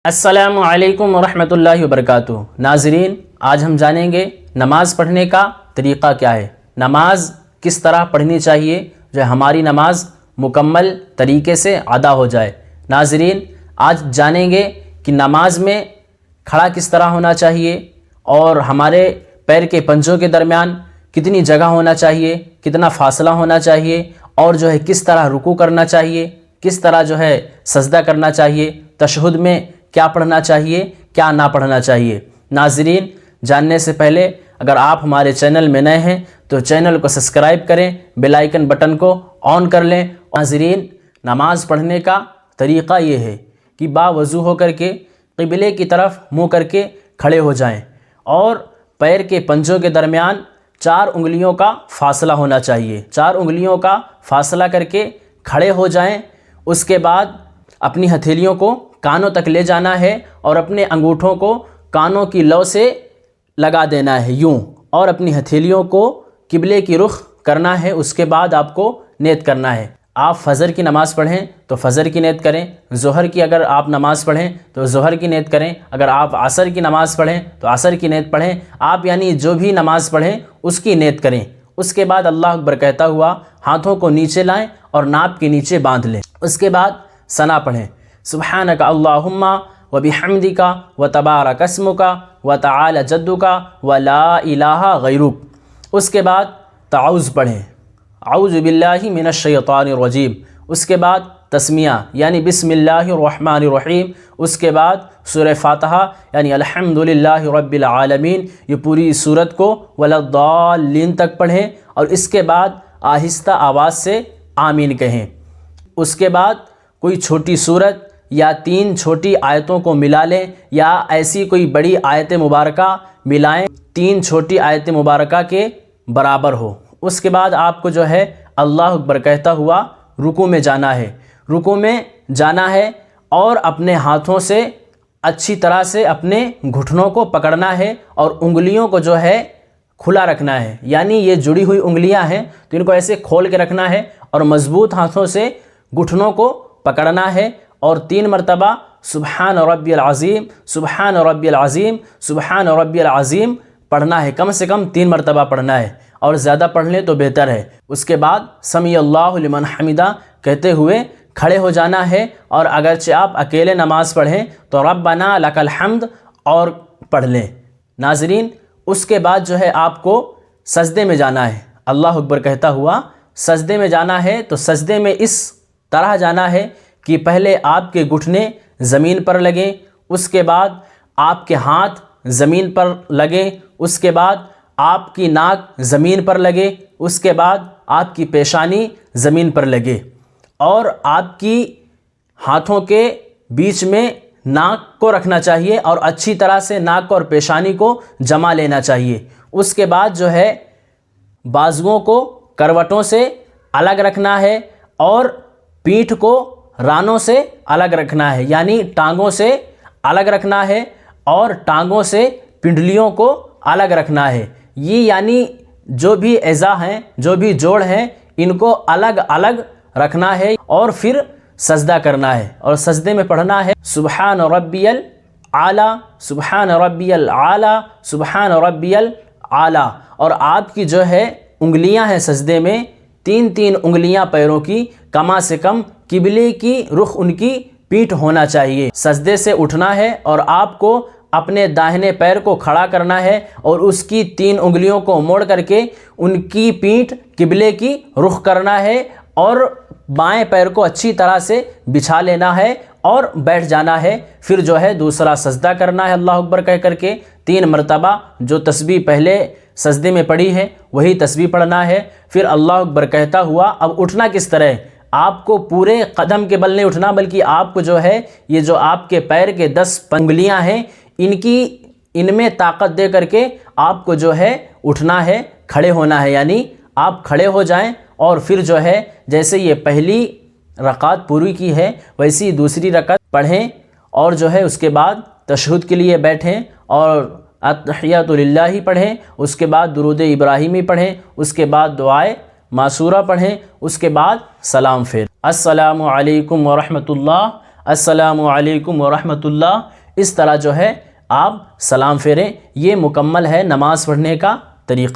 السلام علیکم ورحمۃ اللہ وبرکاتہ۔ ناظرین، آج ہم جانیں گے نماز پڑھنے کا طریقہ کیا ہے، نماز کس طرح پڑھنی چاہیے جو ہماری نماز مکمل طریقے سے ادا ہو جائے۔ ناظرین، آج جانیں گے کہ نماز میں کھڑا کس طرح ہونا چاہیے اور ہمارے پیر کے پنجوں کے درمیان کتنی جگہ ہونا چاہیے، کتنا فاصلہ ہونا چاہیے، اور کس طرح رکوع کرنا چاہیے، کس طرح سجدہ کرنا چاہیے، تشہد میں کیا پڑھنا چاہیے، کیا نہ پڑھنا چاہیے۔ ناظرین، جاننے سے پہلے اگر آپ ہمارے چینل میں نئے ہیں تو چینل کو سبسکرائب کریں، بیل آئیکن بٹن کو آن کر لیں۔ ناظرین، نماز پڑھنے کا طریقہ یہ ہے کہ باوضو ہو کر کے قبلے کی طرف منہ کر کے کھڑے ہو جائیں اور پیر کے پنجوں کے درمیان 4 انگلیوں کا فاصلہ ہونا چاہیے۔ 4 انگلیوں کا فاصلہ کر کے کھڑے ہو جائیں۔ اس کے بعد اپنی ہتھیلیوں کو کانوں تک لے جانا ہے اور اپنے انگوٹھوں کو کانوں کی لو سے لگا دینا ہے یوں، اور اپنی ہتھیلیوں کو قبلے کی رخ کرنا ہے۔ اس کے بعد آپ کو نیت کرنا ہے۔ آپ فجر کی نماز پڑھیں تو فجر کی نیت کریں، ظہر کی اگر آپ نماز پڑھیں تو ظہر کی نیت کریں، اگر آپ عصر کی نماز پڑھیں تو عصر کی نیت پڑھیں۔ آپ جو بھی نماز پڑھیں اس کی نیت کریں۔ اس کے بعد اللہ اکبر کہتا ہوا ہاتھوں کو نیچے لائیں اور ناپ کے نیچے باندھ لیں۔ اس کے بعد ثنا پڑھیں، سبحانک اللہم وبحمدک وتبارک اسمک وتعالی جدک ولا الہ غیرک۔ اس کے بعد تعوذ پڑھیں، اعوذ باللہ من الشیطان الرجیم۔ اس کے بعد تسمیہ بسم اللہ الرحمن الرحیم۔ اس کے بعد سورہ فاتحہ الحمدللہ رب العالمین، یہ پوری سورت کو ولا الضالین تک پڑھیں اور اس کے بعد آہستہ آواز سے آمین کہیں۔ اس کے بعد کوئی چھوٹی سورت یا 3 چھوٹی آیتوں کو ملا لیں، یا ایسی کوئی بڑی آیت مبارکہ ملائیں 3 چھوٹی آیت مبارکہ کے برابر ہو۔ اس کے بعد آپ کو اللہ اکبر کہتا ہوا رکوع میں جانا ہے۔ رکوع میں جانا ہے اور اپنے ہاتھوں سے اچھی طرح سے اپنے گھٹنوں کو پکڑنا ہے اور انگلیوں کو کھلا رکھنا ہے، یہ جڑی ہوئی انگلیاں ہیں تو ان کو ایسے کھول کے رکھنا ہے اور مضبوط ہاتھوں سے گھٹنوں کو پکڑنا ہے اور 3 مرتبہ سبحان ربی العظیم، سبحان ربی العظیم، سبحان ربی العظیم پڑھنا ہے۔ کم سے کم 3 مرتبہ پڑھنا ہے اور زیادہ پڑھ لیں تو بہتر ہے۔ اس کے بعد سمیع اللہ لمن حمدہ کہتے ہوئے کھڑے ہو جانا ہے، اور اگرچہ آپ اکیلے نماز پڑھیں تو ربنا لک الحمد اور پڑھ لیں۔ ناظرین، اس کے بعد آپ کو سجدے میں جانا ہے۔ اللہ اکبر کہتا ہوا سجدے میں جانا ہے تو سجدے میں اس طرح جانا ہے کہ پہلے آپ کے گھٹنے زمین پر لگیں، اس کے بعد آپ کے ہاتھ زمین پر لگیں، اس کے بعد آپ کی ناک زمین پر لگے، اس کے بعد آپ کی پیشانی زمین پر لگے، اور آپ کی ہاتھوں کے بیچ میں ناک کو رکھنا چاہیے اور اچھی طرح سے ناک اور پیشانی کو جما لینا چاہیے۔ اس کے بعد بازوؤں کو کروٹوں سے الگ رکھنا ہے اور پیٹھ کو رانوں سے الگ رکھنا ہے، ٹانگوں سے الگ رکھنا ہے اور ٹانگوں سے پنڈلیوں کو الگ رکھنا ہے۔ یہ جو بھی اعضاء ہیں، جو بھی جوڑ ہیں، ان کو الگ الگ رکھنا ہے اور پھر سجدہ کرنا ہے، اور سجدے میں پڑھنا ہے سبحان ربی الاعلی، سبحان ربی الاعلی، سبحان ربی الاعلی۔ اور آپ کی انگلیاں ہیں سجدے میں 3 انگلیاں پیروں کی کم سے کم قبلے کی رخ ان کی پیٹھ ہونا چاہیے۔ سجدے سے اٹھنا ہے اور آپ کو اپنے داہنے پیر کو کھڑا کرنا ہے اور اس کی 3 انگلیوں کو موڑ کر کے ان کی پیٹھ قبلے کی رخ کرنا ہے، اور بائیں پیر کو اچھی طرح سے بچھا لینا ہے اور بیٹھ جانا ہے۔ پھر دوسرا سجدہ کرنا ہے اللہ اکبر کہہ کر کے 3 مرتبہ جو تسبیح پہلے سجدے میں پڑھی ہے وہی تسبیح پڑھنا ہے۔ پھر اللہ اکبر کہتا ہوا اب اٹھنا کس طرح ہے؟ آپ کو پورے قدم کے بل نہیں اٹھنا، بلکہ آپ کو یہ آپ کے پیر کے 10 انگلیاں ہیں ان میں طاقت دے کر کے آپ کو اٹھنا ہے، کھڑے ہونا ہے، آپ کھڑے ہو جائیں اور پھر جیسے یہ پہلی رکعت پوری کی ہے ویسی دوسری رکعت پڑھیں، اور اس کے بعد تشہد کے لیے بیٹھیں اور التحیات للہ پڑھیں، اس کے بعد درود ابراہیمی پڑھیں، اس کے بعد دعائے معصورہ پڑھیں، اس کے بعد سلام پھیر۔ السلام علیکم ورحمۃ اللہ، السلام علیکم ورحمۃ اللہ۔ اس طرح جو ہے آپ سلام پھیریں۔ یہ مکمل ہے نماز پڑھنے کا طریقہ۔